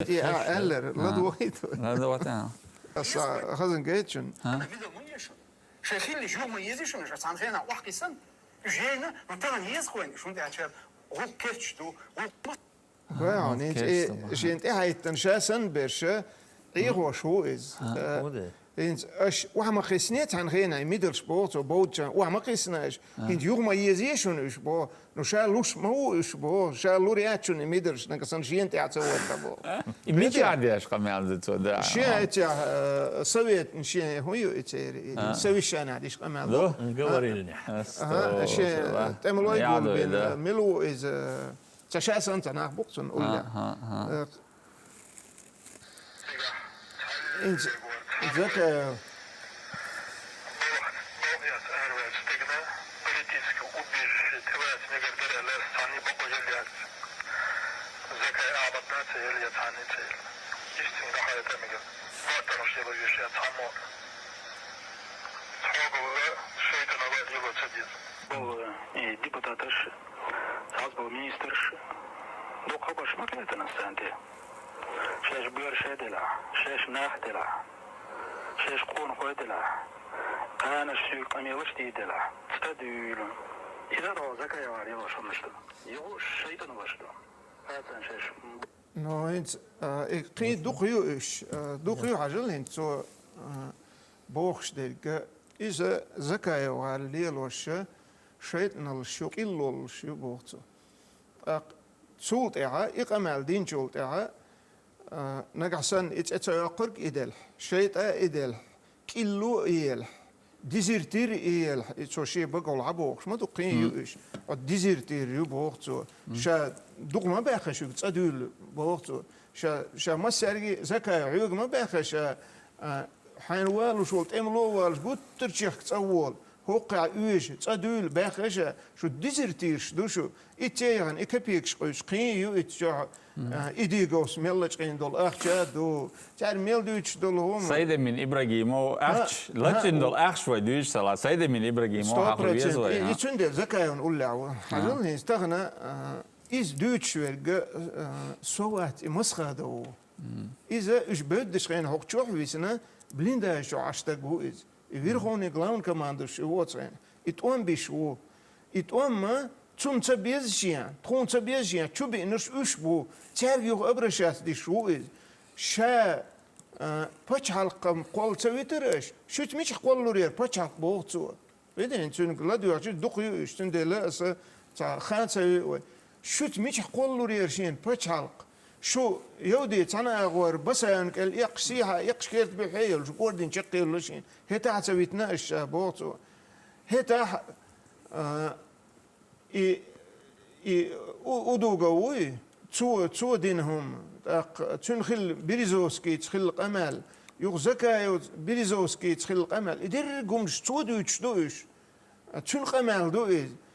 Ja, eller, laat weten. هذا وقتها Als een geitje. شايفين اللي شو مميزين شو مش عم فينا واحد سن جينا نطلع نيز خوين شو انت عشان هو كيرش دو Ja, niet. Je hebt echt een chassen bersje. Ego show is. Als we maar gesneden zijn geen in middelsport of bootje, we maar gesneden. In jong maar je ziet schon is, bo. No shall lus mo is, bo. Shall luriatje in middels. Dan kan je het uit zo wat bo. imidiadiyаш qamaldi toda. Shit ja, Soviet shit hoe je het zeggen. Soviet is qamal. Do? قواريني Aha, shit. Temelo Ja, ik da. ben Milo is chassen te naar boksen. Zeker. депутатыш, сазбол министрш, дока баш маклетен санте. Шеш бер шедела, шеш нахдела, шеш кон хоедела. Kana şu kamyavaş değiller. Stadül. İler o zakaya var ya başlamıştı. Yok şeytan başladı. Zaten şeş. Nou, ik ging doe je hajel in zo boogsterke. Is zakaya waar leerlosje, scheiden al illol boogte. Zult ik amal din zult nagasan het yakırk idel, şeyta idel, killo idel. Dizertir eel, zo zie je al aboog, maar toch geen juist. Wat dizertir je boog zo, ze doe maar bij je zoekt, ze doe boog zo, ze maar zeggen, ze kan je maar bij je, hij wel zoekt, emlo wel goed terug, ze wel, hoog uur, ze doe bij je, zo dizertir, dus zo, ik tegen, ik heb je geschreven, geen juist, إيديغوس ميلش قين دول أخشى دو تعرف ميل دوتش دول هم Sayde min İbrahimo ahç lakin dol ahç ve düş sala sayde min İbrahimo haklı yazıyor ya. يتشندل زكاة ونقول له حلو يستغنى إز دوتش ورجع صوت مسخة دو إذا إيش بدش خين حق شو حويسنا بليندا شو عشتك هو إز يفيرخون يقلون كمان دش هو تصين يتوان بيشو يتوان ما تون تبيزيان تون تبيزيان شو بينش أشبو ترجع أبرشات دي شو إز شا باش حلقم قول تسويترش شو تمشي قول لورير باش حلق بوقتو بدين تون قلادو عشان دقيو استندلا أس تا خان سوي شو تمشي قول لورير شين باش حلق شو يودي تنا أغور بس يعني يقسيها يقشكيرت بحيل شو قردين شقي لشين هتا تسويتنا إيش بوقتو هتا ودوغوي تو دينهم تنخل بريزوسكي تخل قمال يغزكا بريزوسكي تخل قمال يدير قومش تو دوش تن قمال دوش